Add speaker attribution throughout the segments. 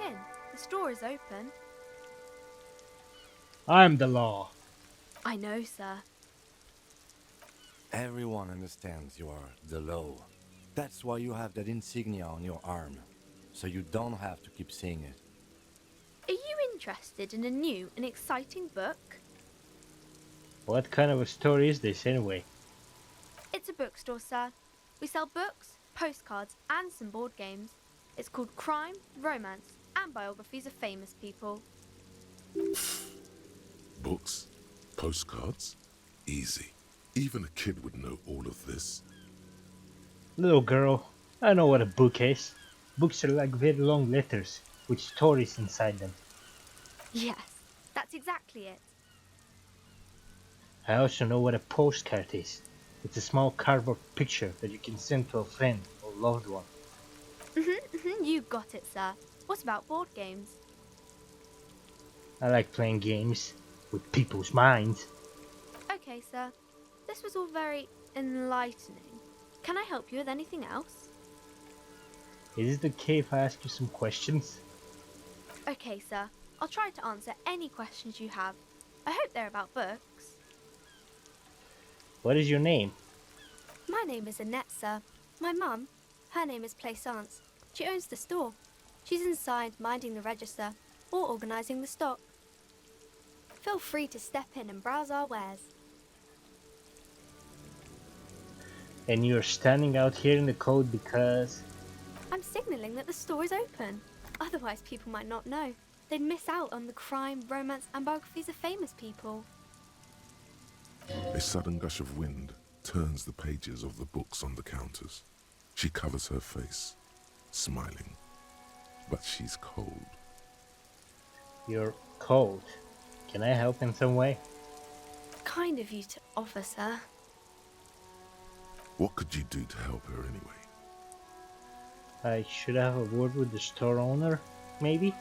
Speaker 1: in. The store is open.
Speaker 2: I'm the law.
Speaker 1: I know, sir.
Speaker 3: Everyone understands you are the law. That's why you have that insignia on your arm, so you don't have to keep seeing it.
Speaker 1: Are you interested in a new and exciting book?
Speaker 2: What kind of a story is this anyway?
Speaker 1: It's a bookstore, sir. We sell books, postcards, and some board games. It's called Crime, Romance, and Biographies of Famous People.
Speaker 4: Books? Postcards? Easy. Even a kid would know all of this.
Speaker 2: Little girl, I know what a book is. Books are like very long letters with stories inside them.
Speaker 1: Yes, that's exactly it.
Speaker 2: I also know what a postcard is. It's a small cardboard picture that you can send to a friend or loved one.
Speaker 1: You got it, sir. What about board games?
Speaker 2: I like playing games with people's minds.
Speaker 1: Okay, sir. This was all very enlightening. Can I help you with anything else?
Speaker 2: Is it okay if I ask you some questions?
Speaker 1: Okay, sir. I'll try to answer any questions you have. I hope they're about books.
Speaker 2: What is your name?
Speaker 1: My name is Annette, sir. My mum, her name is Plaisance. She owns the store. She's inside minding the register or organising the stock. Feel free to step in and browse our wares.
Speaker 2: And you're standing out here in the cold because...
Speaker 1: I'm signalling that the store is open. Otherwise, people might not know. They'd miss out on the crime, romance, and biographies of famous people.
Speaker 4: A sudden gush of wind turns the pages of the books on the counters. She covers her face, smiling. But she's cold.
Speaker 2: You're cold. Can I help in some way?
Speaker 1: Kind of you to offer, sir.
Speaker 4: What could you do to help her anyway?
Speaker 2: I should have a word with the store owner, maybe?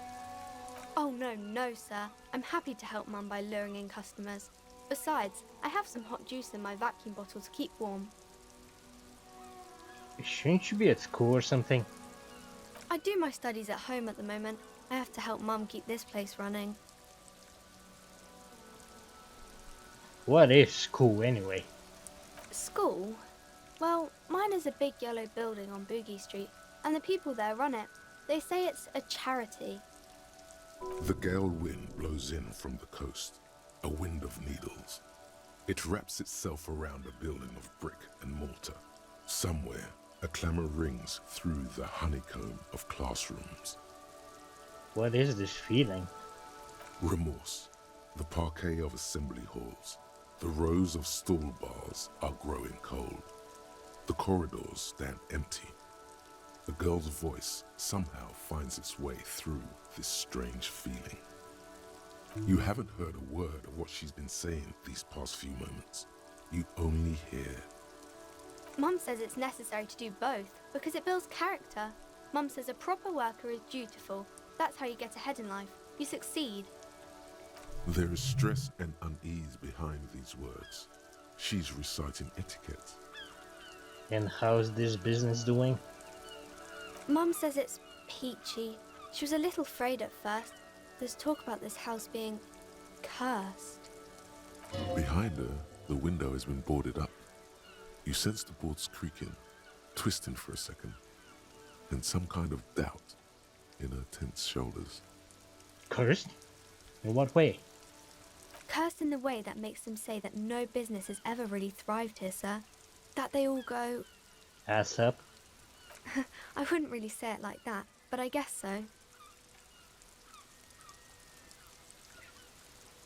Speaker 1: Oh, no, sir. I'm happy to help Mum by luring in customers. Besides, I have some hot juice in my vacuum bottle to keep warm.
Speaker 2: Shouldn't you be at school or something?
Speaker 1: I do my studies at home at the moment. I have to help Mum keep this place running.
Speaker 2: What is school anyway?
Speaker 1: School? Well, mine is a big yellow building on Boogie Street, and the people there run it. They say it's a charity.
Speaker 4: The gale wind blows in from the coast, a wind of needles. It wraps itself around a building of brick and mortar. Somewhere, a clamor rings through the honeycomb of classrooms.
Speaker 2: What is this feeling?
Speaker 4: Remorse, the parquet of assembly halls. The rows of stall bars are growing cold. The corridors stand empty. The girl's voice somehow finds its way through this strange feeling. You haven't heard a word of what she's been saying these past few moments. You only hear.
Speaker 1: Mum says it's necessary to do both because it builds character. Mum says a proper worker is dutiful. That's how you get ahead in life. You succeed.
Speaker 4: There is stress and unease behind these words. She's reciting etiquette.
Speaker 2: And how's this business doing?
Speaker 1: Mum says it's peachy. She was a little afraid at first. There's talk about this house being cursed.
Speaker 4: Behind her, the window has been boarded up. You sense the boards creaking, twisting for a second, and some kind of doubt in her tense shoulders.
Speaker 2: Cursed? In what way?
Speaker 1: Cursed in the way that makes them say that no business has ever really thrived here, sir. That they all go...
Speaker 2: Ass up?
Speaker 1: I wouldn't really say it like that, but I guess so.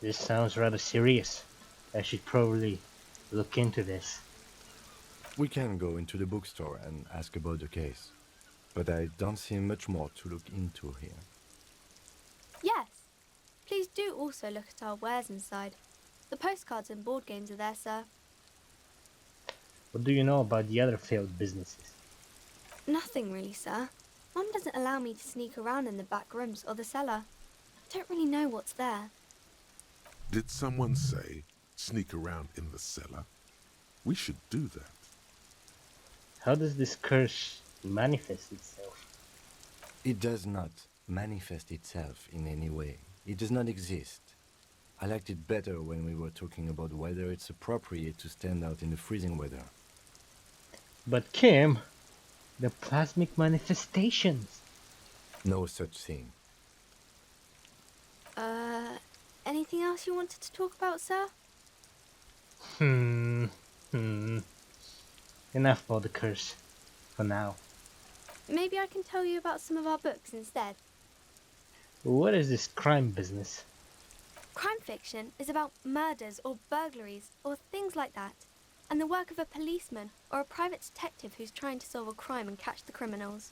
Speaker 2: This sounds rather serious. I should probably look into this.
Speaker 3: We can go into the bookstore and ask about the case, but I don't see much more to look into here.
Speaker 1: Yes. Please do also look at our wares inside. The postcards and board games are there, sir.
Speaker 2: What do you know about the other failed businesses?
Speaker 1: Nothing really, sir. Mum doesn't allow me to sneak around in the back rooms or the cellar. I don't really know what's there.
Speaker 4: Did someone say, sneak around in the cellar? We should do that.
Speaker 2: How does this curse manifest itself?
Speaker 3: It does not. manifest itself in any way. It does not exist. I liked it better when we were talking about whether it's appropriate to stand out in the freezing weather.
Speaker 2: But Kim, the plasmic manifestations.
Speaker 3: No such thing.
Speaker 1: Anything else you wanted to talk about, sir?
Speaker 2: Hmm. Hmm. Enough about the curse. For now.
Speaker 1: Maybe I can tell you about some of our books instead.
Speaker 2: What is this crime business?
Speaker 1: Crime fiction is about murders or burglaries or things like that, and the work of a policeman or a private detective who's trying to solve a crime and catch the criminals.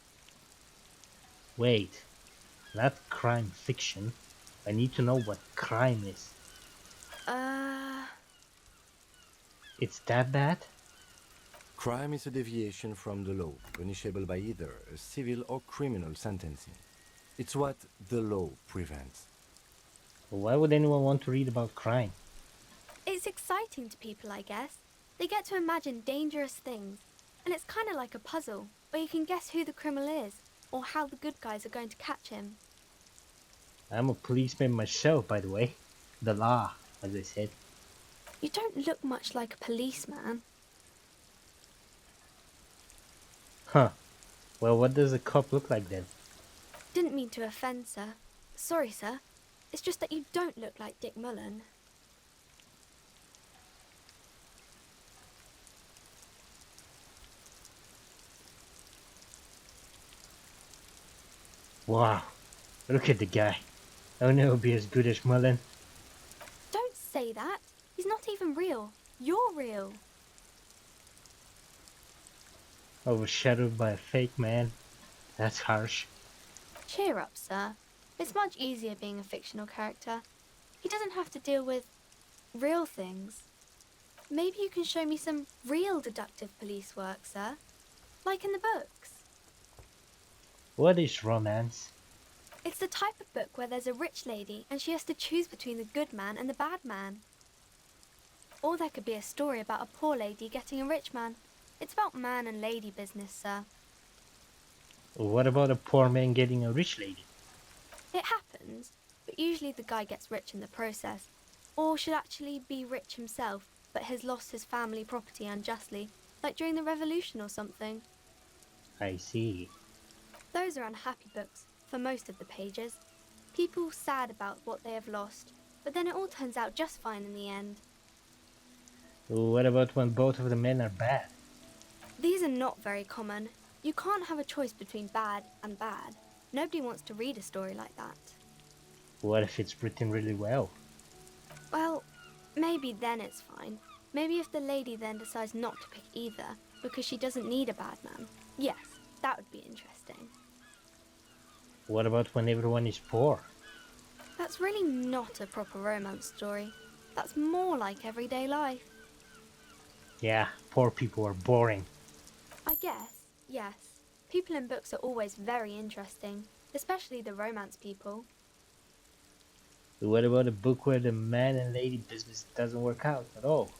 Speaker 2: Wait. Not crime fiction. I need to know what crime is. It's that bad?
Speaker 3: Crime is a deviation from the law, punishable by either a civil or criminal sentencing. It's what the law prevents.
Speaker 2: Why would anyone want to read about crime?
Speaker 1: It's exciting to people, I guess. They get to imagine dangerous things, and it's kind of like a puzzle, where you can guess who the criminal is, or how the good guys are going to catch him.
Speaker 2: I'm a policeman myself, by the way. The law, as I said.
Speaker 1: You don't look much like a policeman.
Speaker 2: Huh. Well, what does a cop look like then?
Speaker 1: Didn't mean to offend, sir. Sorry, sir. It's just that you don't look like Dick Mullen.
Speaker 2: Wow. Look at the guy. I'll never be as good as Mullen.
Speaker 1: Don't say that. He's not even real. You're real.
Speaker 2: Overshadowed by a fake man. That's harsh.
Speaker 1: Cheer up, sir. It's much easier being a fictional character. He doesn't have to deal with real things. Maybe you can show me some real deductive police work, sir. Like in the books.
Speaker 2: What is romance?
Speaker 1: It's the type of book where there's a rich lady and she has to choose between the good man and the bad man. Or there could be a story about a poor lady getting a rich man. It's about man and lady business, sir.
Speaker 2: What about a poor man getting a rich lady?
Speaker 1: It happens, but usually the guy gets rich in the process. Or should actually be rich himself, but has lost his family property unjustly, like during the revolution or something.
Speaker 2: I see.
Speaker 1: Those are unhappy books, for most of the pages. People sad about what they have lost, but then it all turns out just fine in the end.
Speaker 2: What about when both of the men are bad?
Speaker 1: These are not very common. You can't have a choice between bad and bad. Nobody wants to read a story like that.
Speaker 2: What if it's written really well?
Speaker 1: Well, maybe then it's fine. Maybe if the lady then decides not to pick either, because she doesn't need a bad man. Yes, that would be interesting.
Speaker 2: What about when everyone is poor?
Speaker 1: That's really not a proper romance story. That's more like everyday life.
Speaker 2: Yeah, poor people are boring.
Speaker 1: I guess, yes. People in books are always very interesting, especially the romance people.
Speaker 2: What about a book where the man and lady business doesn't work out at all?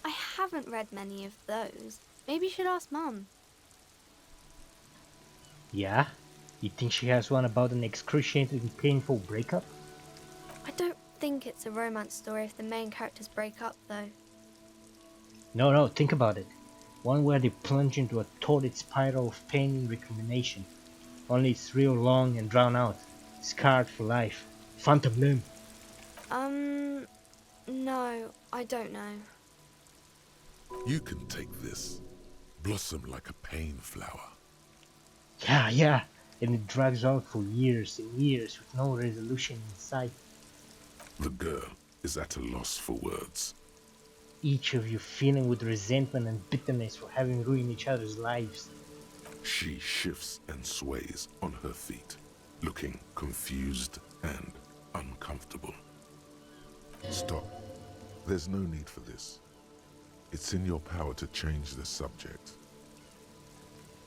Speaker 1: I haven't read many of those. Maybe you should ask Mum.
Speaker 2: Yeah? You think she has one about an excruciatingly painful breakup?
Speaker 1: I don't think it's a romance story if the main characters break up, though.
Speaker 2: No, think about it. One where they plunge into a torrid spiral of pain and recrimination. Only it's real long and drawn out. Scarred for life. Phantom Limb.
Speaker 1: No, I don't know.
Speaker 4: You can take this. Blossom like a pain flower.
Speaker 2: Yeah. And it drags on for years and years with no resolution in sight.
Speaker 4: The girl is at a loss for words.
Speaker 2: Each of you feeling with resentment and bitterness for having ruined each other's lives.
Speaker 4: She shifts and sways on her feet, looking confused and uncomfortable. Stop. There's no need for this. It's in your power to change the subject.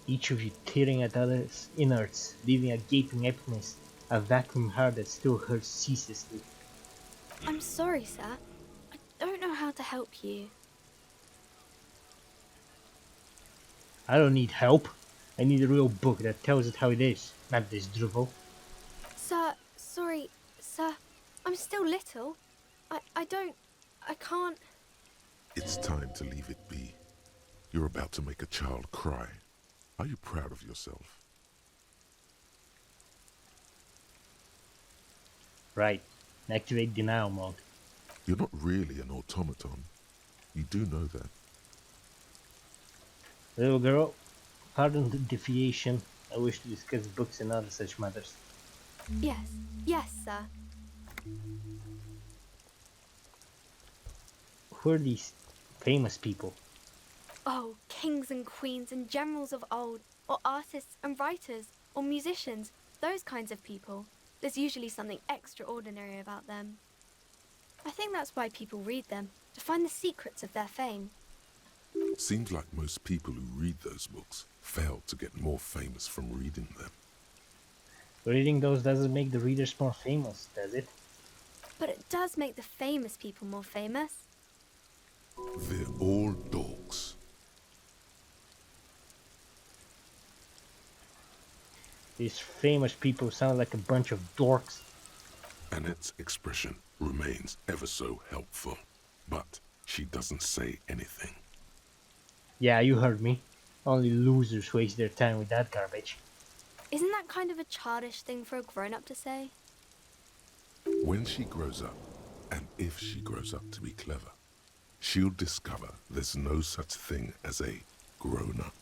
Speaker 2: Each of you tearing at others' innards, leaving a gaping emptiness, a vacuum heart that still hurts ceaselessly.
Speaker 1: I'm sorry, sir. I don't know how to help you.
Speaker 2: I don't need help. I need a real book that tells it how it is, not this drivel.
Speaker 1: I'm still little. I can't...
Speaker 4: It's time to leave it be. You're about to make a child cry. Are you proud of yourself?
Speaker 2: Right. Activate denial mode.
Speaker 4: You're not really an automaton. You do know that.
Speaker 2: Little girl, pardon the deviation. I wish to discuss books and other such matters.
Speaker 1: Yes, sir.
Speaker 2: Who are these famous people?
Speaker 1: Oh, kings and queens and generals of old, or artists and writers, or musicians, those kinds of people. There's usually something extraordinary about them. I think that's why people read them, to find the secrets of their fame.
Speaker 4: Seems like most people who read those books fail to get more famous from reading them.
Speaker 2: Reading those doesn't make the readers more famous, does it?
Speaker 1: But it does make the famous people more famous.
Speaker 4: They're all dogs.
Speaker 2: These famous people sound like a bunch of dorks.
Speaker 4: Annette's expression remains ever so helpful, but she doesn't say anything.
Speaker 2: Yeah, you heard me. Only losers waste their time with that garbage.
Speaker 1: Isn't that kind of a childish thing for a grown-up to say?
Speaker 4: When she grows up, and if she grows up to be clever, she'll discover there's no such thing as a grown-up.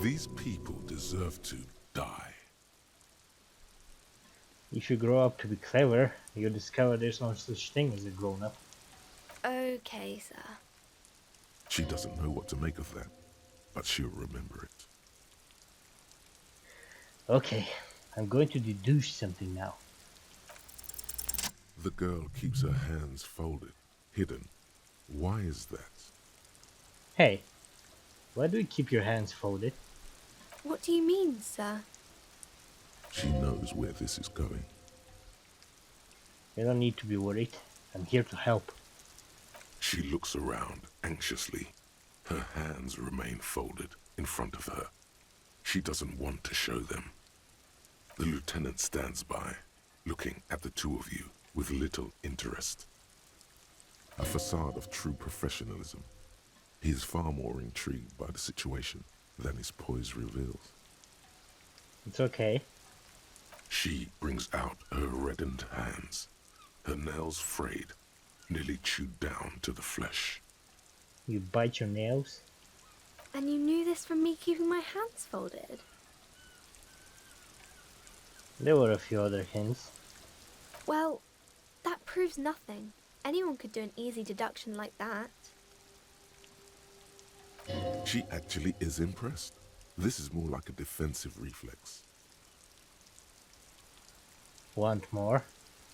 Speaker 4: These people deserve to die.
Speaker 2: If you grow up to be clever, you'll discover there's no such thing as a grown-up.
Speaker 1: Okay, sir.
Speaker 4: She doesn't know what to make of that, but she'll remember it.
Speaker 2: Okay, I'm going to deduce something now.
Speaker 4: The girl keeps her hands folded, hidden. Why is that?
Speaker 2: Hey, why do you keep your hands folded?
Speaker 1: What do you mean, sir?
Speaker 4: She knows where this is going.
Speaker 2: You don't need to be worried. I'm here to help.
Speaker 4: She looks around anxiously. Her hands remain folded in front of her. She doesn't want to show them. The lieutenant stands by, looking at the two of you with little interest. A facade of true professionalism. He is far more intrigued by the situation than his poise reveals.
Speaker 2: It's okay.
Speaker 4: She brings out her reddened hands, her nails frayed, nearly chewed down to the flesh.
Speaker 2: You bite your nails?
Speaker 1: And you knew this from me keeping my hands folded?
Speaker 2: There were a few other hints.
Speaker 1: Well, that proves nothing. Anyone could do an easy deduction like that.
Speaker 4: She actually is impressed. This is more like a defensive reflex.
Speaker 2: Want more?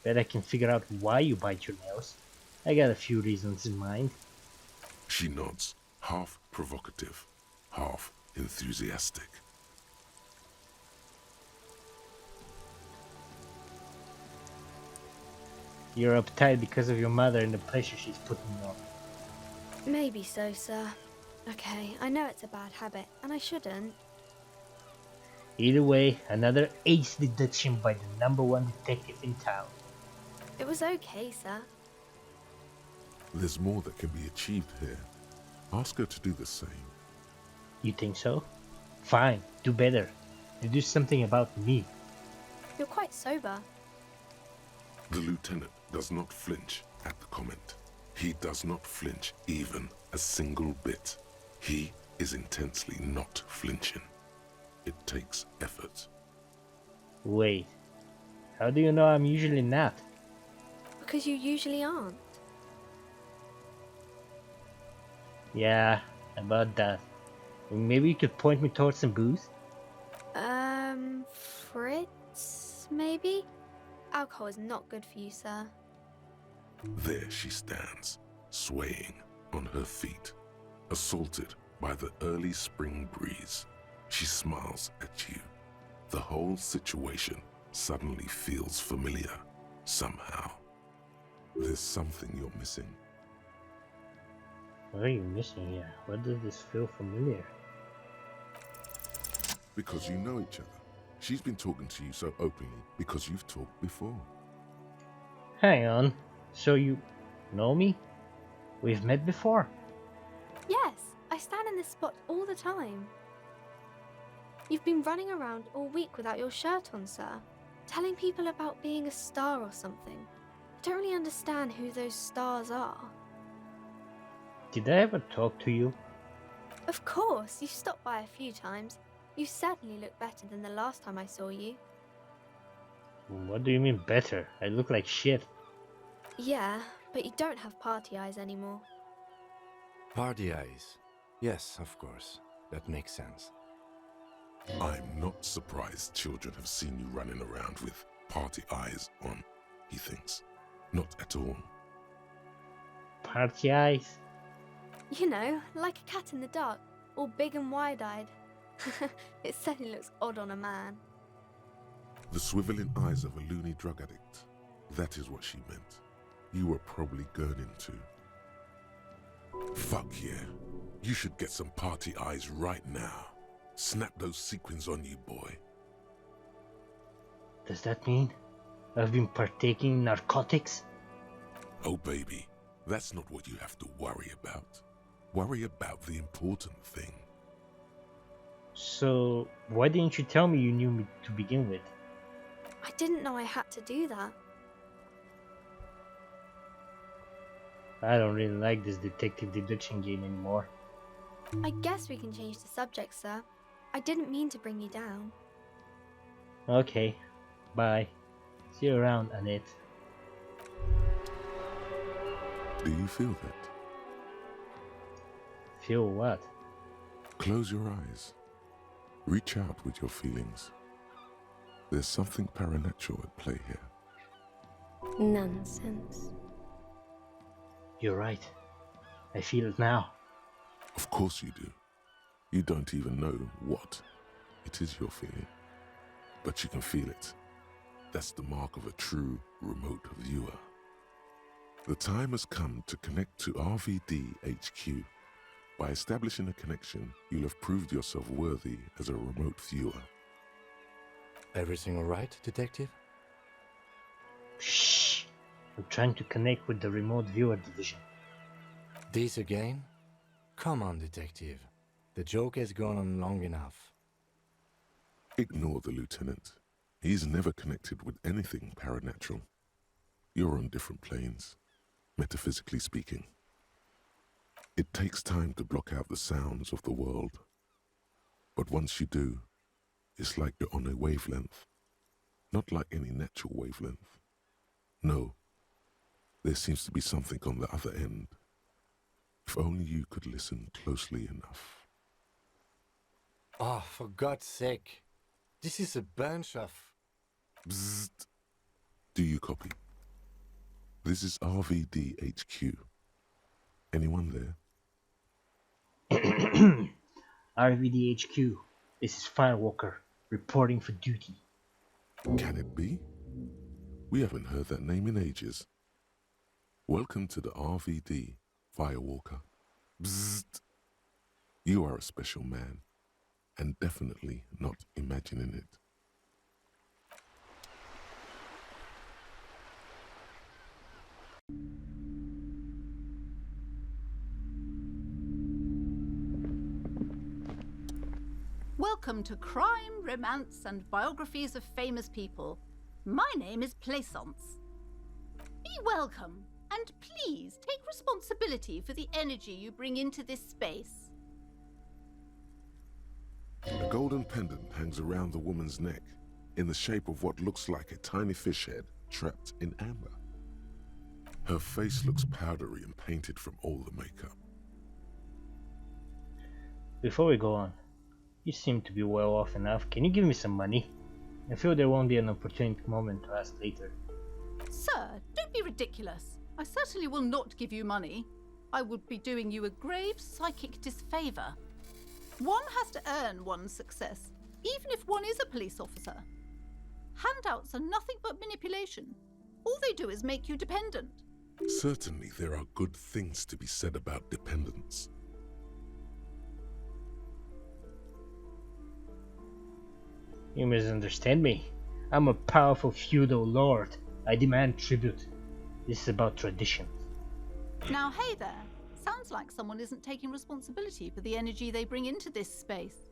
Speaker 2: Bet I can figure out why you bite your nails. I got a few reasons in mind.
Speaker 4: She nods, half provocative, half enthusiastic.
Speaker 2: You're uptight because of your mother and the pressure she's putting you on.
Speaker 1: Maybe so, sir. Okay, I know it's a bad habit, and I shouldn't.
Speaker 2: Either way, another ace deduction by the #1 detective in town.
Speaker 1: It was okay, sir.
Speaker 4: There's more that can be achieved here. Ask her to do the same.
Speaker 2: You think so? Fine, do better. Do something about me.
Speaker 1: You're quite sober.
Speaker 4: The lieutenant does not flinch at the comment. He does not flinch even a single bit. He is intensely not flinching. It takes effort.
Speaker 2: Wait, how do you know I'm usually not?
Speaker 1: Because you usually aren't.
Speaker 2: Yeah, about that. Maybe you could point me towards some booze?
Speaker 1: Fritz, maybe? Alcohol is not good for you, sir.
Speaker 4: There she stands, swaying on her feet, assaulted by the early spring breeze. She smiles at you. The whole situation suddenly feels familiar, somehow. There's something you're missing.
Speaker 2: What are you missing here? Why does this feel familiar?
Speaker 4: Because you know each other. She's been talking to you so openly because you've talked before.
Speaker 2: Hang on. So you know me? We've met before?
Speaker 1: Yes, I stand in this spot all the time. You've been running around all week without your shirt on, sir, telling people about being a star or something. I don't really understand who those stars are.
Speaker 2: Did I ever talk to you?
Speaker 1: Of course, you've stopped by a few times. You certainly look better than the last time I saw you.
Speaker 2: What do you mean better? I look like shit.
Speaker 1: Yeah, but you don't have party eyes anymore.
Speaker 3: Party eyes. Yes, of course. That makes sense.
Speaker 4: I'm not surprised children have seen you running around with party eyes on, he thinks. Not at all.
Speaker 2: Party eyes?
Speaker 1: You know, like a cat in the dark, all big and wide-eyed. It certainly looks odd on a man.
Speaker 4: The swiveling eyes of a loony drug addict. That is what she meant. You were probably gurning too. Fuck yeah. You should get some party eyes right now. Snap those sequins on you, boy.
Speaker 2: Does that mean I've been partaking in narcotics?
Speaker 4: Oh baby, that's not what you have to worry about. Worry about the important thing.
Speaker 2: So, why didn't you tell me you knew me to begin with?
Speaker 1: I didn't know I had to do that.
Speaker 2: I don't really like this detective deduction game anymore.
Speaker 1: I guess we can change the subject, sir. I didn't mean to bring you down.
Speaker 2: Okay, bye. See you around, Annette.
Speaker 4: Do you feel that?
Speaker 2: Feel what?
Speaker 4: Close your eyes. Reach out with your feelings. There's something paranatural at play here.
Speaker 1: Nonsense.
Speaker 2: You're right. I feel it now.
Speaker 4: Of course you do. You don't even know what it is you're feeling. But you can feel it. That's the mark of a true remote viewer. The time has come to connect to RVD HQ. By establishing a connection, you'll have proved yourself worthy as a remote viewer.
Speaker 3: Everything alright, detective?
Speaker 2: Shh! I'm trying to connect with the remote viewer division.
Speaker 3: This again? Come on, detective. The joke has gone on long enough.
Speaker 4: Ignore the lieutenant. He's never connected with anything paranatural. You're on different planes, metaphysically speaking. It takes time to block out the sounds of the world. But once you do, it's like you're on a wavelength. Not like any natural wavelength. No, there seems to be something on the other end. If only you could listen closely enough.
Speaker 3: Oh, for God's sake. This is a bunch of...
Speaker 4: Bzzzt. Do you copy? This is RVD HQ. Anyone there?
Speaker 2: RVDHQ, this is Firewalker, reporting for duty.
Speaker 4: Can it be? We haven't heard that name in ages. Welcome to the RVD, Firewalker. Bzzzt. You are a special man, and definitely not imagining it.
Speaker 5: Welcome to Crime, Romance, and Biographies of Famous People. My name is Plaisance. Be welcome, and please take responsibility for the energy you bring into this space.
Speaker 4: A golden pendant hangs around the woman's neck, in the shape of what looks like a tiny fish head trapped in amber. Her face looks powdery and painted from all the makeup.
Speaker 2: Before we go on, you seem to be well off enough. Can you give me some money? I feel there won't be an opportune moment to ask later.
Speaker 5: Sir, don't be ridiculous. I certainly will not give you money. I would be doing you a grave psychic disfavor. One has to earn one's success, even if one is a police officer. Handouts are nothing but manipulation. All they do is make you dependent.
Speaker 4: Certainly there are good things to be said about dependence.
Speaker 2: You misunderstand me. I'm a powerful feudal lord. I demand tribute. This is about tradition.
Speaker 5: Now, hey there. Sounds like someone isn't taking responsibility for the energy they bring into this space.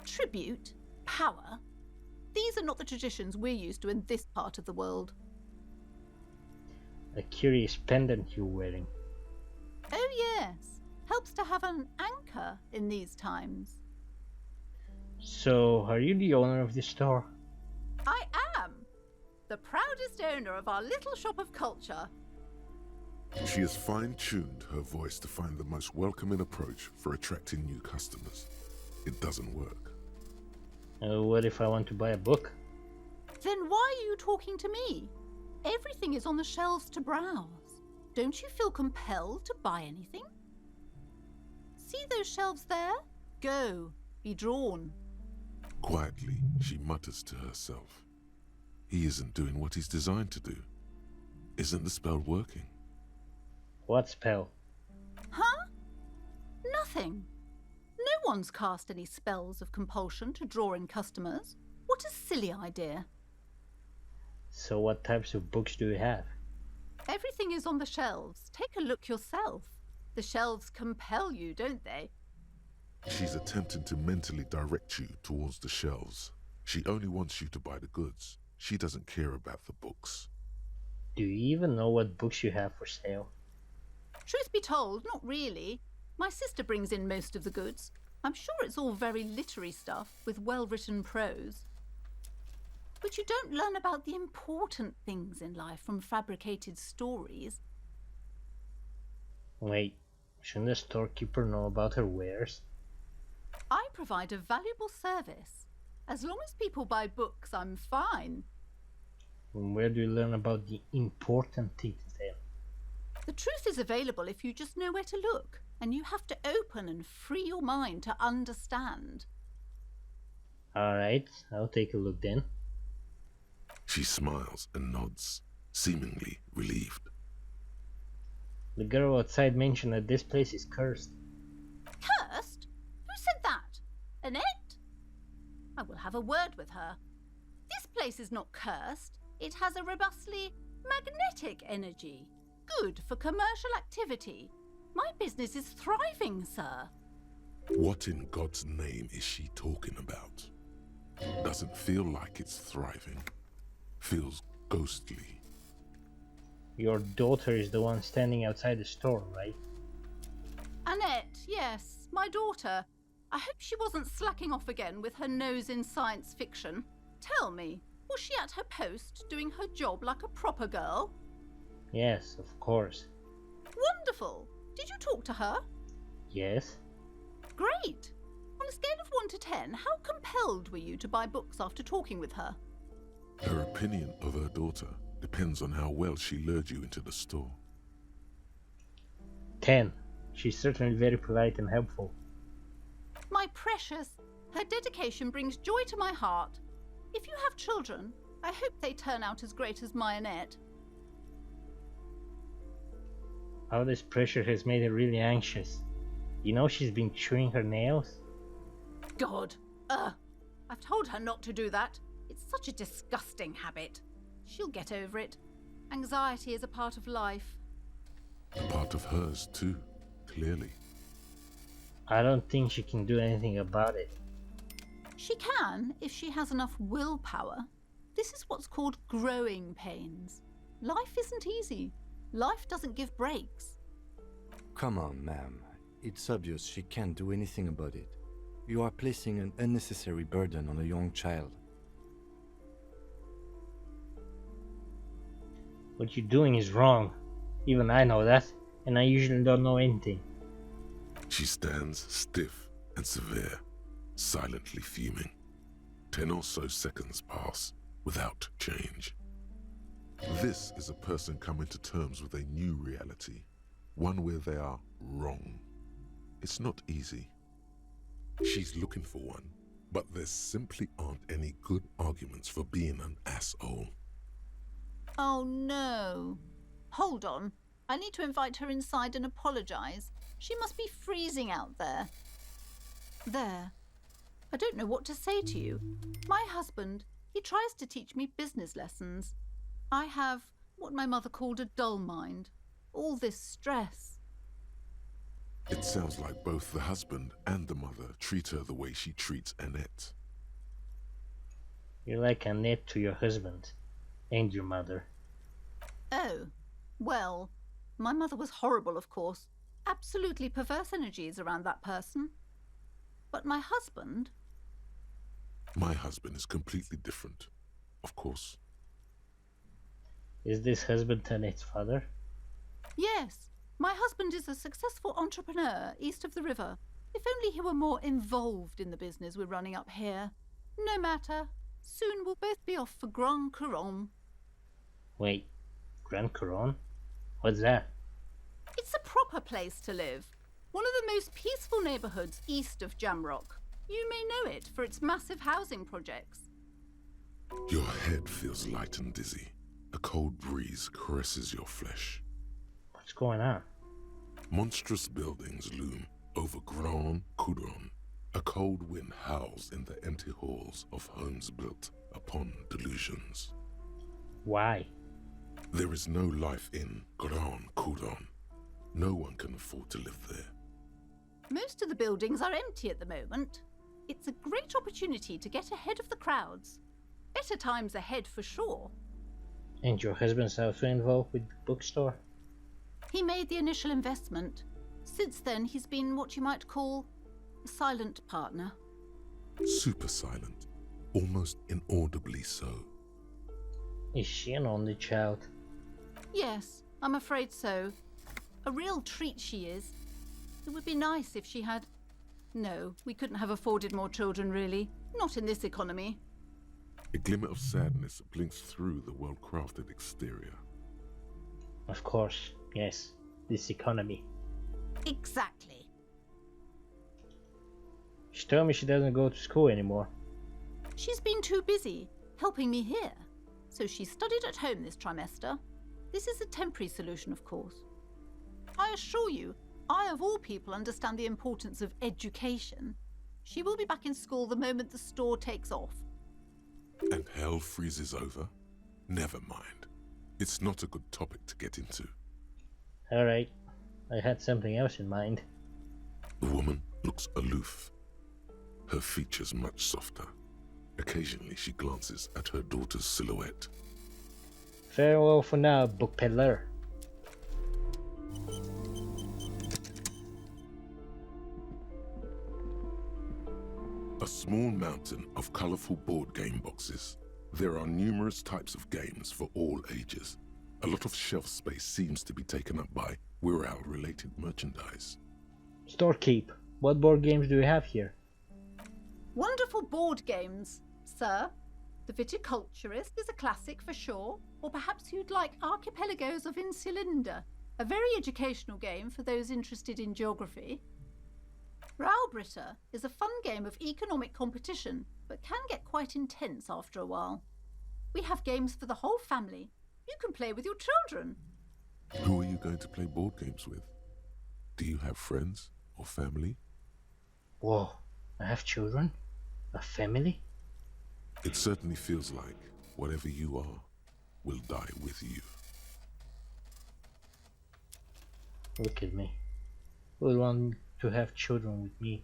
Speaker 5: Tribute? Power? These are not the traditions we're used to in this part of the world.
Speaker 2: A curious pendant you're wearing.
Speaker 5: Oh yes, helps to have an anchor in these times.
Speaker 2: So, are you the owner of this store?
Speaker 5: I am! The proudest owner of our little shop of culture.
Speaker 4: She has fine-tuned her voice to find the most welcoming approach for attracting new customers. It doesn't work.
Speaker 2: What if I want to buy a book?
Speaker 5: Then why are you talking to me? Everything is on the shelves to browse. Don't you feel compelled to buy anything? See those shelves there? Go, be drawn.
Speaker 4: Quietly, she mutters to herself. He isn't doing what he's designed to do. Isn't the spell working?
Speaker 2: What spell?
Speaker 5: Huh? Nothing. No one's cast any spells of compulsion to draw in customers. What a silly idea.
Speaker 2: So what types of books do you have?
Speaker 5: Everything is on the shelves. Take a look yourself. The shelves compel you, don't they?
Speaker 4: She's attempting to mentally direct you towards the shelves. She only wants you to buy the goods. She doesn't care about the books.
Speaker 2: Do you even know what books you have for sale?
Speaker 5: Truth be told, not really. My sister brings in most of the goods. I'm sure it's all very literary stuff with well-written prose. But you don't learn about the important things in life from fabricated stories.
Speaker 2: Wait, shouldn't the storekeeper know about her wares?
Speaker 5: I provide a valuable service. As long as people buy books, I'm fine.
Speaker 2: And where do you learn about the important things then?
Speaker 5: The truth is available if you just know where to look, and you have to open and free your mind to understand.
Speaker 2: Alright, I'll take a look then.
Speaker 4: She smiles and nods, seemingly relieved.
Speaker 2: The girl outside mentioned that this place is cursed.
Speaker 5: Cursed? Who said that? Annette? I will have a word with her. This place is not cursed. It has a robustly magnetic energy. Good for commercial activity. My business is thriving, sir.
Speaker 4: What in God's name is she talking about? Doesn't feel like it's thriving. Feels ghostly.
Speaker 2: Your daughter is the one standing outside the store, right?
Speaker 5: Annette, yes, my daughter. I hope she wasn't slacking off again with her nose in science fiction. Tell me, was she at her post doing her job like a proper girl?
Speaker 2: Yes, of course.
Speaker 5: Wonderful. Did you talk to her?
Speaker 2: Yes?
Speaker 5: Great. On a scale of 1 to 10, how compelled were you to buy books after talking with her?
Speaker 4: Her opinion of her daughter depends on how well she lured you into the store.
Speaker 2: 10. She's certainly very polite and helpful.
Speaker 5: My precious, her dedication brings joy to my heart. If you have children, I hope they turn out as great as my Annette.
Speaker 2: All this pressure has made her really anxious. You know she's been chewing her nails?
Speaker 5: God, I've told her not to do that. It's such a disgusting habit. She'll get over it. Anxiety is a part of life.
Speaker 4: A part of hers too, clearly.
Speaker 2: I don't think she can do anything about it.
Speaker 5: She can, if she has enough willpower. This is what's called growing pains. Life isn't easy. Life doesn't give breaks.
Speaker 3: Come on, ma'am. It's obvious she can't do anything about it. You are placing an unnecessary burden on a young child.
Speaker 2: What you're doing is wrong. Even I know that, and I usually don't know anything.
Speaker 4: She stands stiff and severe, silently fuming. 10 or so seconds pass without change. This is a person coming to terms with a new reality, one where they are wrong. It's not easy. She's looking for one, but there simply aren't any good arguments for being an asshole.
Speaker 5: Oh no. Hold on. I need to invite her inside and apologize. She must be freezing out there. There. I don't know what to say to you. My husband, he tries to teach me business lessons. I have what my mother called a dull mind. All this stress.
Speaker 4: It sounds like both the husband and the mother treat her the way she treats Annette.
Speaker 2: You're like Annette to your husband and your mother.
Speaker 5: Oh, well, my mother was horrible, of course. Absolutely perverse energies around that person. But my husband...
Speaker 4: My husband is completely different, of course.
Speaker 2: Is this husband Annette's father?
Speaker 5: Yes, my husband is a successful entrepreneur east of the river. If only he were more involved in the business we're running up here. No matter. Soon we'll both be off for Grand Couronne.
Speaker 2: Wait, Grand Couronne? What's that?
Speaker 5: It's a proper place to live. One of the most peaceful neighbourhoods east of Jamrock. You may know it for its massive housing projects.
Speaker 4: Your head feels light and dizzy. A cold breeze caresses your flesh.
Speaker 2: What's going on?
Speaker 4: Monstrous buildings loom over Grand Couronne. A cold wind howls in the empty halls of homes built upon delusions.
Speaker 2: Why?
Speaker 4: There is no life in Grand Couronne. No one can afford to live there.
Speaker 5: Most of the buildings are empty at the moment. It's a great opportunity to get ahead of the crowds. Better times ahead for sure.
Speaker 2: And your husband's also involved with the bookstore?
Speaker 5: He made the initial investment. Since then, he's been what you might call a silent partner.
Speaker 4: Super silent, almost inaudibly so.
Speaker 2: Is she an only child?
Speaker 5: Yes, I'm afraid so. A real treat she is. It would be nice if she had... No, we couldn't have afforded more children, really. Not in this economy.
Speaker 4: A glimmer of sadness blinks through the well-crafted exterior.
Speaker 2: Of course, yes. This economy.
Speaker 5: Exactly.
Speaker 2: She told me she doesn't go to school anymore.
Speaker 5: She's been too busy helping me here. So she studied at home this trimester. This is a temporary solution, of course. I assure you, I of all people understand the importance of education. She will be back in school the moment the store takes off.
Speaker 4: And hell freezes over? Never mind. It's not a good topic to get into.
Speaker 2: Alright, I had something else in mind.
Speaker 4: The woman looks aloof. Her features much softer. Occasionally she glances at her daughter's silhouette.
Speaker 2: Farewell for now, book peddler.
Speaker 4: A small mountain of colorful board game boxes. There are numerous types of games for all ages. A lot of shelf space seems to be taken up by Wirral-related merchandise.
Speaker 2: Storekeep, what board games do you have here?
Speaker 5: Wonderful board games, sir. The Viticulturist is a classic for sure. Or perhaps you'd like Archipelagos of Insulinda, a very educational game for those interested in geography. Raubritter is a fun game of economic competition, but can get quite intense after a while. We have games for the whole family. You can play with your children.
Speaker 4: Who are you going to play board games with? Do you have friends or family?
Speaker 2: Whoa, I have children? A family?
Speaker 4: It certainly feels like whatever you are will die with you.
Speaker 2: Look at me. Who would want to have children with me?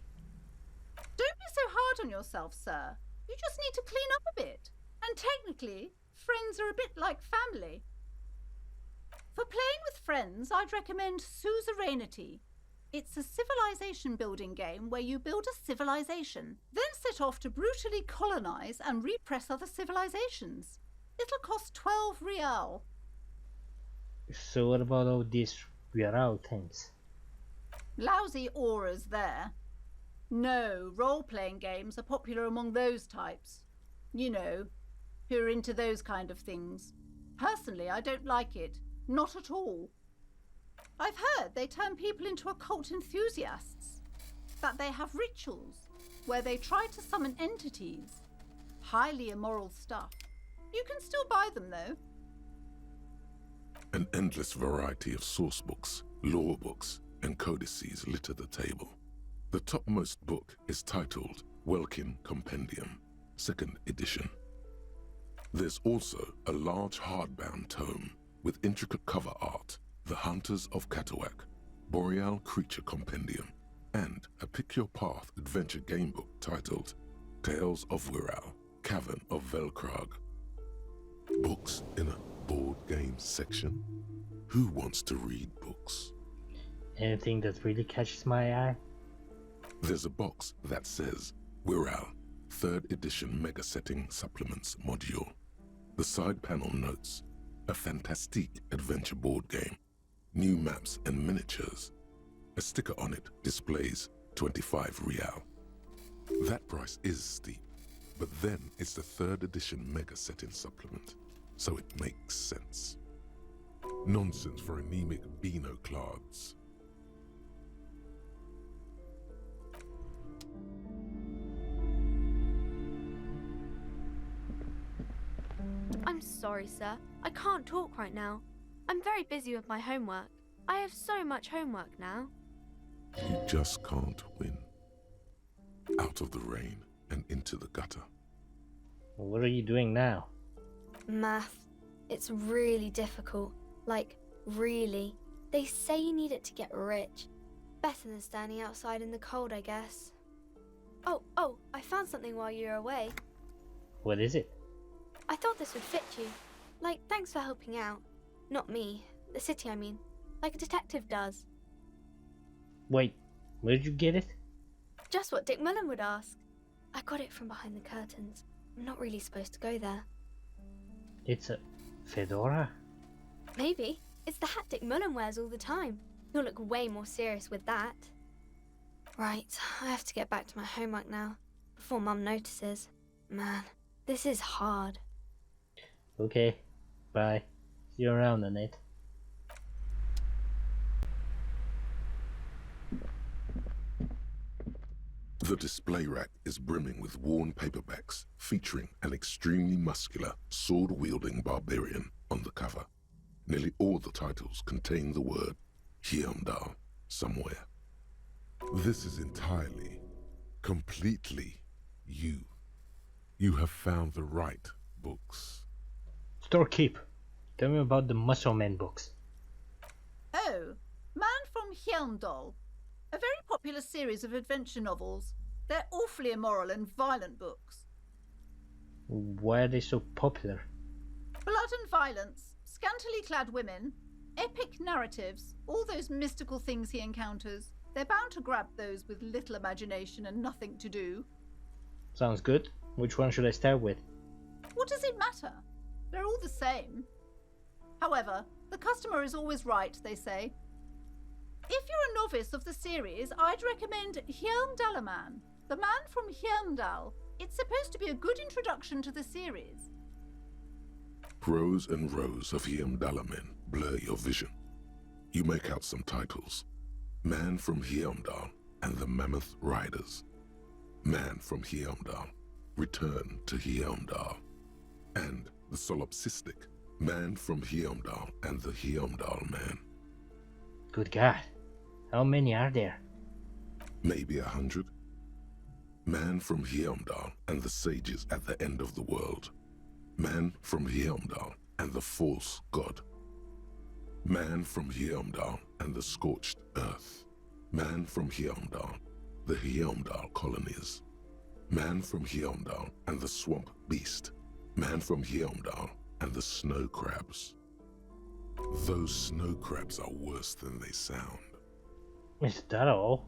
Speaker 5: Don't be so hard on yourself, sir. You just need to clean up a bit. And technically, friends are a bit like family. For playing with friends, I'd recommend Suzerainty. It's a civilization building game where you build a civilization, then set off to brutally colonize and repress other civilizations. It'll cost 12 real.
Speaker 2: So what about all these Wirral things?
Speaker 5: Lousy auras there. No, role-playing games are popular among those types. You know, who are into those kind of things. Personally, I don't like it. Not at all. I've heard they turn people into occult enthusiasts. That they have rituals where they try to summon entities. Highly immoral stuff. You can still buy them, though.
Speaker 4: An endless variety of source books, lore books, and codices litter the table. The topmost book is titled Welkin Compendium, 2nd edition. There's also a large hardbound tome, with intricate cover art, The Hunters of Catawak, Boreal Creature Compendium, and a pick-your-path adventure gamebook titled Tales of Wirral, Cavern of Velkrag. Books in a board game section? Who wants to read books?
Speaker 2: Anything that really catches my eye?
Speaker 4: There's a box that says Wirral, 3rd edition Mega Setting Supplements Module. The side panel notes, a fantastique adventure board game, new maps and miniatures. A sticker on it displays 25 real. That price is steep, but then it's the 3rd edition Mega Setting Supplement, so it makes sense. Nonsense for anemic Beano clods.
Speaker 1: I'm sorry, sir. I can't talk right now. I'm very busy with my homework. I have so much homework now.
Speaker 4: You just can't win. Out of the rain and into the gutter.
Speaker 2: What are you doing now?
Speaker 1: Math. It's really difficult. Like, really. They say you need it to get rich. Better than standing outside in the cold, I guess. Oh, I found something while you were away.
Speaker 2: What is it?
Speaker 1: I thought this would fit you. Like, thanks for helping out. Not me. The city, I mean. Like a detective does.
Speaker 2: Wait, where did you get it?
Speaker 1: Just what Dick Mullen would ask. I got it from behind the curtains. I'm not really supposed to go there.
Speaker 2: It's a fedora?
Speaker 1: Maybe. It's the hat Dick Mullen wears all the time. He'll look way more serious with that. Right, I have to get back to my homework now, before Mum notices. Man, this is hard.
Speaker 2: Okay, bye. See you around, Annette.
Speaker 4: The display rack is brimming with worn paperbacks featuring an extremely muscular, sword-wielding barbarian on the cover. Nearly all the titles contain the word Heimdall somewhere. This is entirely, completely you. You have found the right books.
Speaker 2: Storekeep, tell me about the Muscle Man books.
Speaker 5: Oh, Man from Heimdall. A very popular series of adventure novels. They're awfully immoral and violent books.
Speaker 2: Why are they so popular?
Speaker 5: Blood and violence, scantily clad women, epic narratives, all those mystical things he encounters. They're bound to grab those with little imagination and nothing to do.
Speaker 2: Sounds good. Which one should I start with?
Speaker 5: What does it matter? They're all the same. However, the customer is always right, they say. If you're a novice of the series, I'd recommend Heimdallaman, the man from Heimdall. It's supposed to be a good introduction to the series.
Speaker 4: Rows and rows of Heimdallamen blur your vision. You make out some titles. Man from Heimdall and the Mammoth Riders. Man from Heimdall, Return to Heimdall. And the solipsistic Man from Heimdall and the Heimdall Man.
Speaker 2: Good God, how many are there?
Speaker 4: Maybe 100. Man from Heimdall and the Sages at the End of the World. Man from Heimdall and the False God. Man from Heimdall and the Scorched Earth. Man from Heimdall, the Heimdall Colonies. Man from Heimdall and the Swamp Beast. Man from Heimdall and the Snow Crabs. Those snow crabs are worse than they sound.
Speaker 2: Is that all?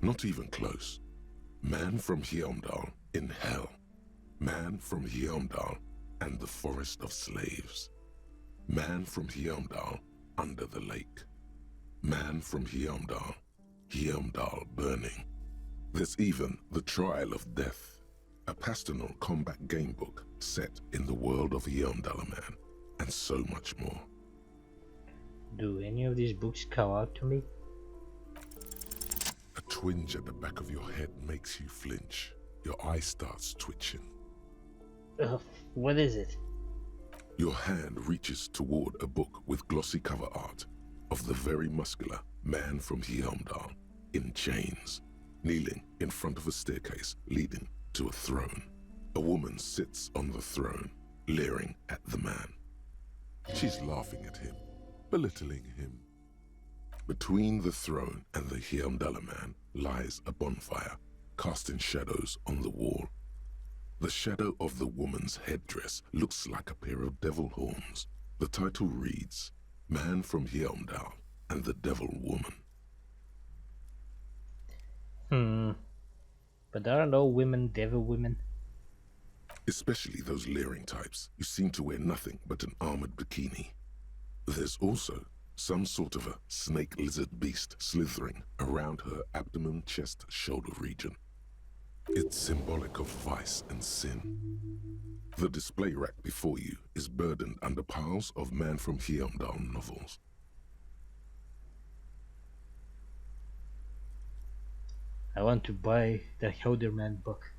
Speaker 4: Not even close. Man from Heimdall in Hell. Man from Heimdall and the Forest of Slaves. Man from Heimdall under the lake. Man from Heimdall, Heimdall burning. There's even The Trial of Death, a pastoral combat gamebook set in the world of Heimdallaman, and so much more.
Speaker 2: Do any of these books call out to me?
Speaker 4: A twinge at the back of your head makes you flinch. Your eye starts twitching.
Speaker 2: What is it?
Speaker 4: Your hand reaches toward a book with glossy cover art of the very muscular Man from Heimdall in chains, kneeling in front of a staircase leading to a throne. A woman sits on the throne, leering at the man. She's laughing at him, belittling him. Between the throne and the Hyamdala man lies a bonfire, casting shadows on the wall. The shadow of the woman's headdress looks like a pair of devil horns. The title reads, Man from Hyamdal and the Devil Woman.
Speaker 2: But there are no women devil women.
Speaker 4: Especially those leering types who seem to wear nothing but an armored bikini. There's also some sort of a snake lizard beast slithering around her abdomen, chest, shoulder region. It's symbolic of vice and sin. The display rack before you is burdened under piles of Man from Hyamdal novels.
Speaker 2: I want to buy the Helderman book.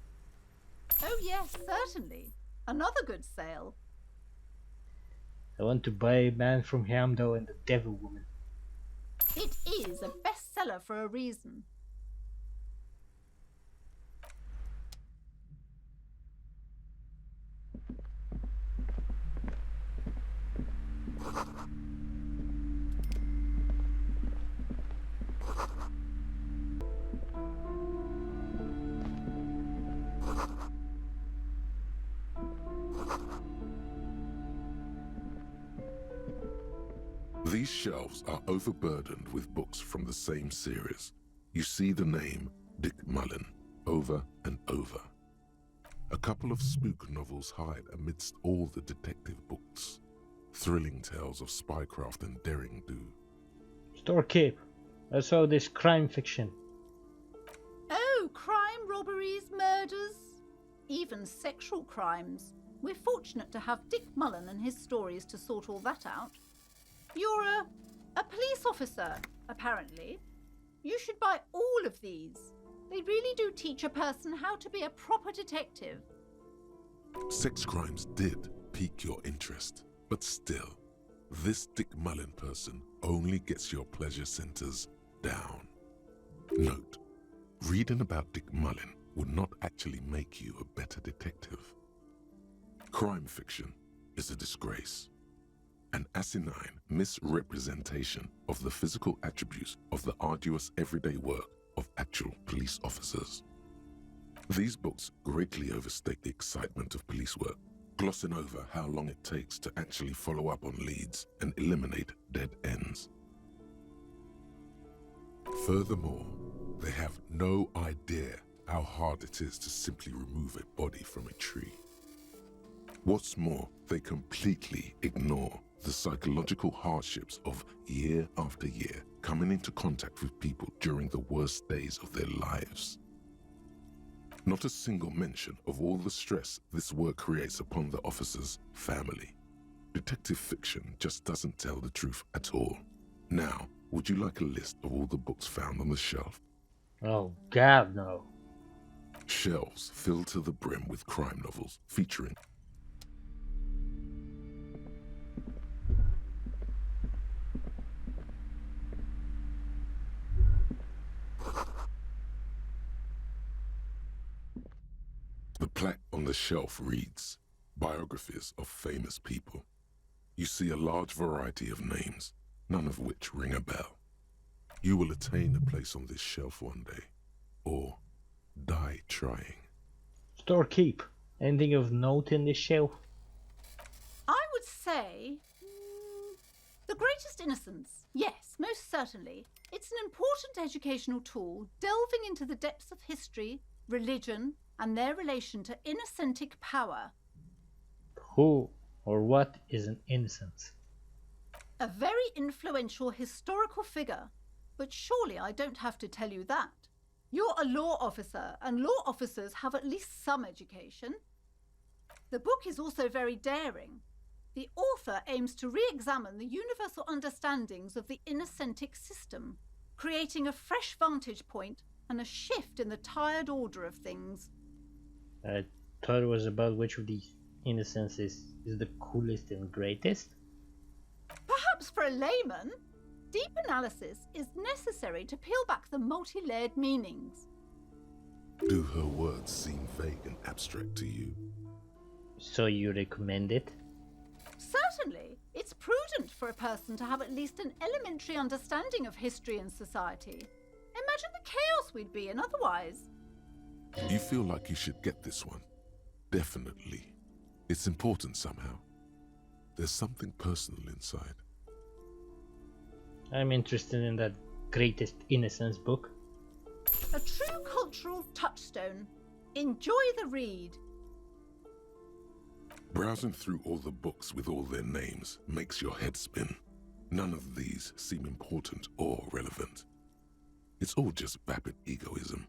Speaker 5: Oh yes, certainly. Another good sale.
Speaker 2: I want to buy Man from Hyamdal and the Devil Woman.
Speaker 5: It is a bestseller for a reason.
Speaker 4: These shelves are overburdened with books from the same series. You see the name Dick Mullen over and over. A couple of spook novels hide amidst all the detective books. Thrilling tales of spycraft and daring-do.
Speaker 2: Storekeep. I saw this crime fiction.
Speaker 5: Oh, crime, robberies, murders, even sexual crimes. We're fortunate to have Dick Mullen and his stories to sort all that out. You're a police officer, apparently. You should buy all of these. They really do teach a person how to be a proper detective.
Speaker 4: Sex crimes did pique your interest, but still, this Dick Mullen person only gets your pleasure centers down. Note, reading about Dick Mullen would not actually make you a better detective. Crime fiction is a disgrace. An asinine misrepresentation of the physical attributes of the arduous everyday work of actual police officers. These books greatly overstate the excitement of police work, glossing over how long it takes to actually follow up on leads and eliminate dead ends. Furthermore, they have no idea how hard it is to simply remove a body from a tree. What's more, they completely ignore the psychological hardships of year after year coming into contact with people during the worst days of their lives. Not a single mention of all the stress this work creates upon the officer's family. Detective fiction just doesn't tell the truth at all. Now, would you like a list of all the books found on the shelf?
Speaker 2: Oh God, no.
Speaker 4: Shelves filled to the brim with crime novels featuring The plaque on the shelf reads, Biographies of Famous People. You see a large variety of names, none of which ring a bell. You will attain a place on this shelf one day, or die trying.
Speaker 2: Storekeep. Anything of note in this shelf?
Speaker 5: I would say The Greatest Innocence. Yes, most certainly. It's an important educational tool delving into the depths of history, religion, and their relation to innocentic power.
Speaker 2: Who or what is an innocent?
Speaker 5: A very influential historical figure. But surely I don't have to tell you that. You're a law officer, and law officers have at least some education. The book is also very daring. The author aims to re-examine the universal understandings of the innocentic system, creating a fresh vantage point and a shift in the tired order of things.
Speaker 2: I thought it was about which of these innocents is the coolest and greatest.
Speaker 5: Perhaps for a layman, deep analysis is necessary to peel back the multi-layered meanings.
Speaker 4: Do her words seem vague and abstract to you?
Speaker 2: So you recommend it?
Speaker 5: Certainly, it's prudent for a person to have at least an elementary understanding of history and society. Imagine the chaos we'd be in otherwise.
Speaker 4: You feel like you should get this one? Definitely. It's important somehow. There's something personal inside.
Speaker 2: I'm interested in that Greatest Innocence book.
Speaker 5: A true cultural touchstone. Enjoy the read.
Speaker 4: Browsing through all the books with all their names makes your head spin. None of these seem important or relevant. It's all just vapid egoism.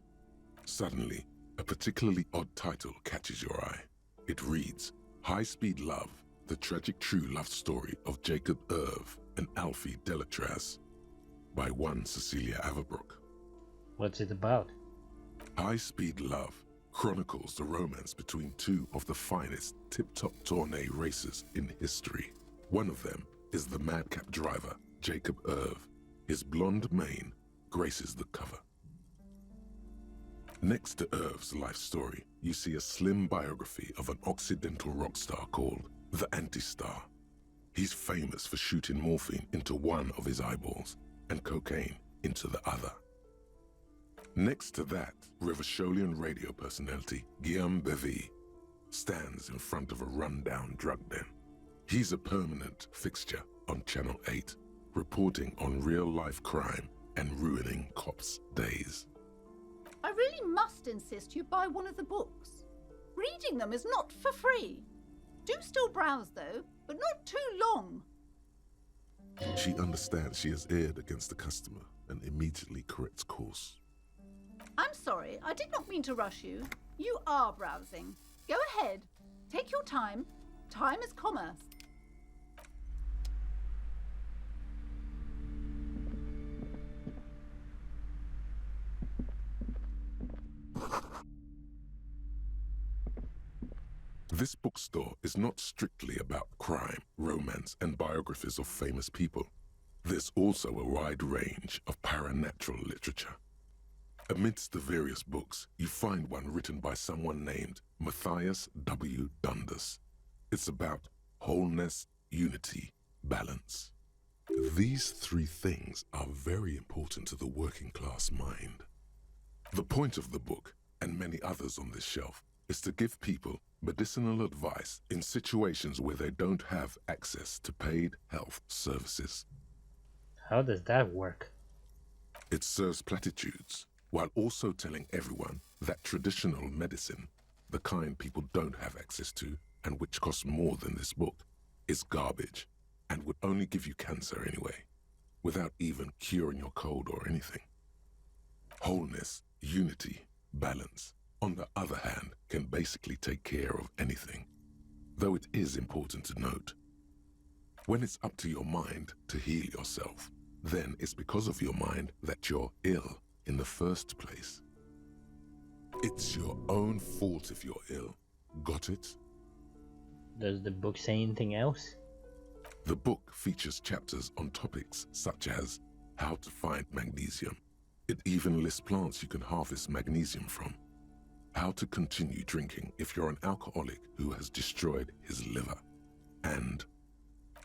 Speaker 4: Suddenly, a particularly odd title catches your eye. It reads, High Speed Love, the tragic true love story of Jacob Irv and Alfie Delatraz, by one Cecilia Averbrook.
Speaker 2: What's it about?
Speaker 4: High Speed Love chronicles the romance between two of the finest tip-top tourney racers in history. One of them is the madcap driver, Jacob Irv. His blonde mane graces the cover. Next to Irv's life story, you see a slim biography of an Occidental rock star called the Anti-Star. He's famous for shooting morphine into one of his eyeballs and cocaine into the other. Next to that, Revacholian radio personality Guillaume Bevy stands in front of a rundown drug den. He's a permanent fixture on Channel 8, reporting on real-life crime and ruining cops' days.
Speaker 5: I really must insist you buy one of the books. Reading them is not for free. Do still browse, though, but not too long.
Speaker 4: She understands she has erred against the customer and immediately corrects course.
Speaker 5: I'm sorry, I did not mean to rush you. You are browsing. Go ahead. Take your time. Time is commerce.
Speaker 4: This bookstore is not strictly about crime, romance, and biographies of famous people. There's also a wide range of paranatural literature. Amidst the various books, you find one written by someone named Matthias W. Dundas. It's about wholeness, unity, balance. These three things are very important to the working class mind. The point of the book, and many others on this shelf, is to give people medicinal advice in situations where they don't have access to paid health services.
Speaker 2: How does that work?
Speaker 4: It serves platitudes, while also telling everyone that traditional medicine, the kind people don't have access to and which costs more than this book, is garbage and would only give you cancer anyway, without even curing your cold or anything. Wholeness, unity, balance, on the other hand, can basically take care of anything, though it is important to note. When it's up to your mind to heal yourself, then it's because of your mind that you're ill in the first place. It's your own fault if you're ill. Got it?
Speaker 2: Does the book say anything else?
Speaker 4: The book features chapters on topics such as how to find magnesium. It even lists plants you can harvest magnesium from. How to continue drinking if you're an alcoholic who has destroyed his liver. And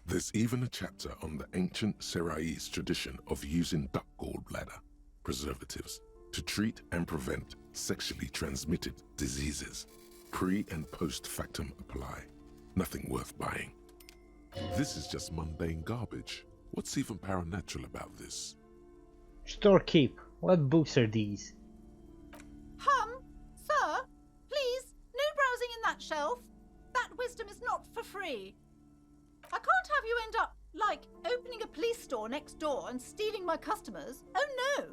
Speaker 4: there's even a chapter on the ancient Seraïs tradition of using duck gallbladder preservatives to treat and prevent sexually transmitted diseases. Pre and post factum apply. Nothing worth buying. This is just mundane garbage. What's even paranatural about this?
Speaker 2: Storekeep, what books are these?
Speaker 5: Sir, please, no browsing in that shelf. That wisdom is not for free. I can't have you end up, like, opening a police store next door and stealing my customers. Oh no!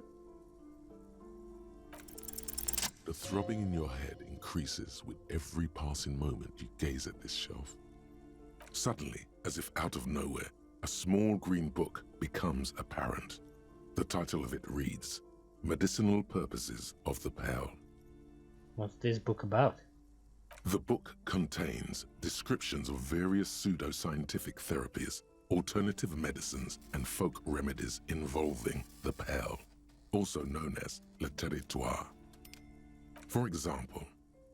Speaker 4: The throbbing in your head increases with every passing moment you gaze at this shelf. Suddenly, as if out of nowhere, a small green book becomes apparent. The title of it reads, Medicinal Purposes of the Pearl.
Speaker 2: What's this book about?
Speaker 4: The book contains descriptions of various pseudoscientific therapies, alternative medicines, and folk remedies involving the pearl, also known as le territoire. For example,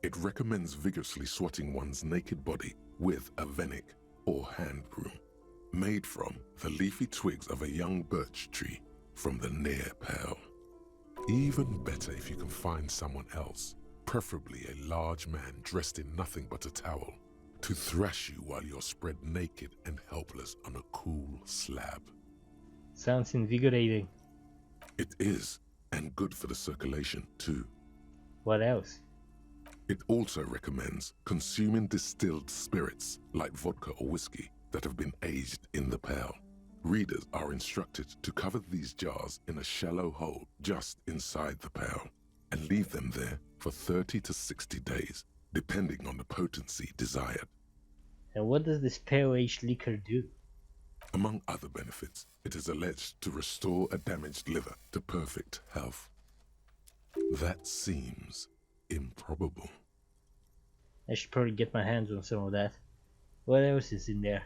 Speaker 4: it recommends vigorously swatting one's naked body with a venik or hand broom. made from the leafy twigs of a young birch tree from the near pale. Even better if you can find someone else, preferably a large man dressed in nothing but a towel, to thrash you while you're spread naked and helpless on a cool slab.
Speaker 2: Sounds invigorating.
Speaker 4: It is, and good for the circulation too.
Speaker 2: What else?
Speaker 4: It also recommends consuming distilled spirits like vodka or whiskey that have been aged in the pail. Readers are instructed to cover these jars in a shallow hole just inside the pail and leave them there for 30 to 60 days, depending on the potency desired.
Speaker 2: And what does this pale-aged liquor do?
Speaker 4: Among other benefits, it is alleged to restore a damaged liver to perfect health. That seems improbable.
Speaker 2: I should probably get my hands on some of that. What else is in there?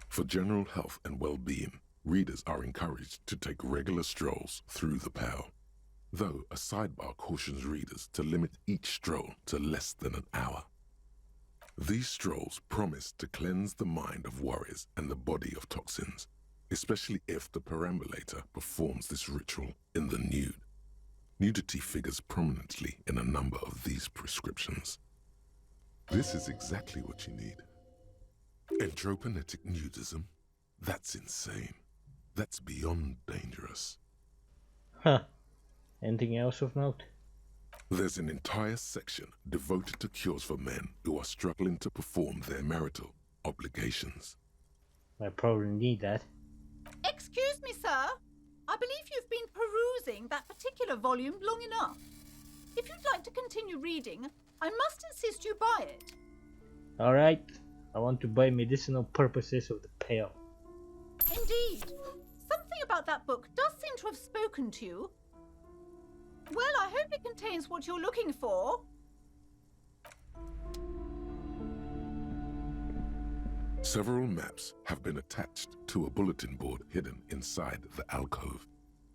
Speaker 4: For general health and well-being, readers are encouraged to take regular strolls through the pail, though a sidebar cautions readers to limit each stroll to less than an hour. These strolls promise to cleanse the mind of worries and the body of toxins, especially if the perambulator performs this ritual in the nude. Nudity figures prominently in a number of these prescriptions. This is exactly what you need. Andropanetic nudism? That's insane. That's beyond dangerous.
Speaker 2: Huh. Anything else of note?
Speaker 4: There's an entire section devoted to cures for men who are struggling to perform their marital obligations.
Speaker 2: I probably need that.
Speaker 5: Excuse me, sir. I believe you've been perusing that particular volume long enough. If you'd like to continue reading, I must insist you buy it.
Speaker 2: Alright, I want to buy medicinal purposes of the pail.
Speaker 5: Indeed. Something about that book does seem to have spoken to you. Well, I hope it contains what you're looking for.
Speaker 4: Several maps have been attached to a bulletin board hidden inside the alcove.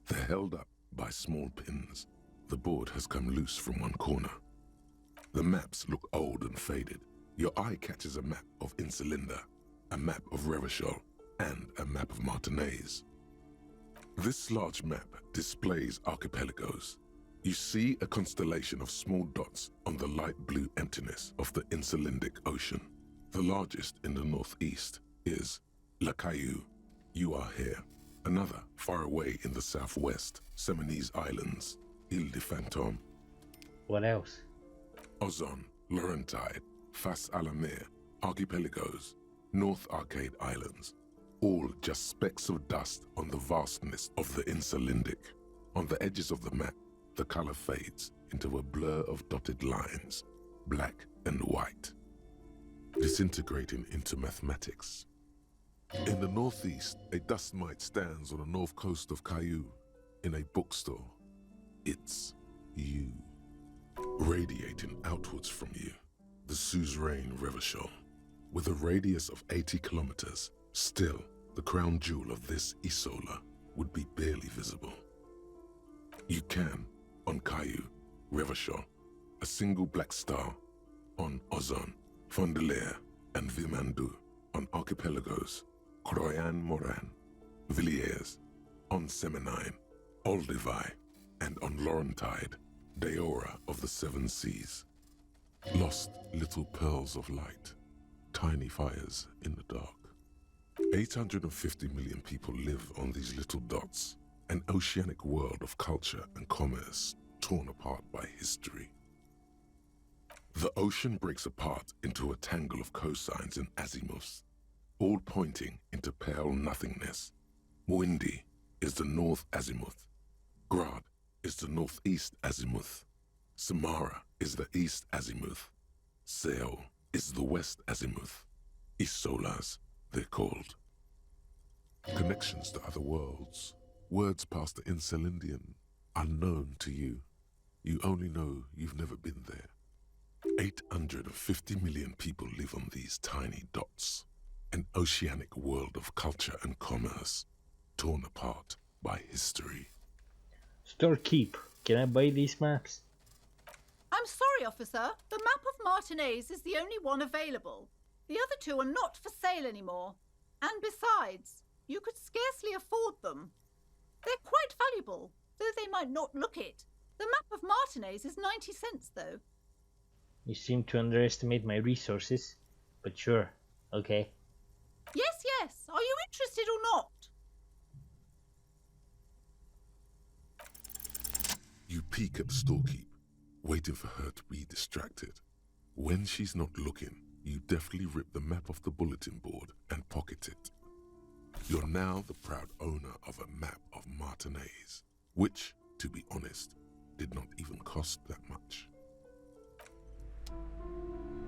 Speaker 4: They're held up by small pins. The board has come loose from one corner. The maps look old and faded. Your eye catches a map of Insulinda, a map of Revachol, and a map of Martinaise. This large map displays archipelagos. You see a constellation of small dots on the light blue emptiness of the Insulindic Ocean. The largest in the northeast is La Caillou. You are here. Another far away in the southwest, Seminese Islands, Ile de Fantôme.
Speaker 2: What else?
Speaker 4: Ozon, Laurentide, Fas à la Mer, archipelagos, North Arcade Islands, all just specks of dust on the vastness of the Insulindic. On the edges of the map, the color fades into a blur of dotted lines, black and white, disintegrating into mathematics. In the northeast, a dust mite stands on the north coast of Caillou in a bookstore. It's you. Radiating outwards from you, the suzerain Revachol, with a radius of 80 kilometers, still the crown jewel of this Isola would be barely visible. You can, on Caillou, Revachol, a single black star, on Ozon, Fondelier, and Vilmandu, on archipelagos, Croyan Moran, Villiers, on Seminine, Olduvai, and on Laurentide, Deora of the Seven Seas. Lost little pearls of light, tiny fires in the dark. 850 million people live on these little dots, an oceanic world of culture and commerce torn apart by history. The ocean breaks apart into a tangle of cosines and azimuths, all pointing into pale nothingness. Windy is the north azimuth. Grad is the northeast azimuth. Samara is the east azimuth. Seol is the west azimuth. Isolas, they're called. Connections to other worlds, words past the Insulindian, unknown to you. You only know you've never been there. 850 million people live on these tiny dots, an oceanic world of culture and commerce, torn apart by history.
Speaker 2: Storekeep, can I buy these maps?
Speaker 5: I'm sorry, officer. The map of Martinaise is the only one available. The other two are not for sale anymore. And besides, you could scarcely afford them. They're quite valuable, though they might not look it. The map of Martinez is 90 cents, though.
Speaker 2: You seem to underestimate my resources, but sure, okay.
Speaker 5: Yes, yes. Are you interested or not?
Speaker 4: You peek at the storekeep, waiting for her to be distracted. When she's not looking, you deftly rip the map off the bulletin board and pocket it. You're now the proud owner of a map of Martinez, which, to be honest, did not even cost that much.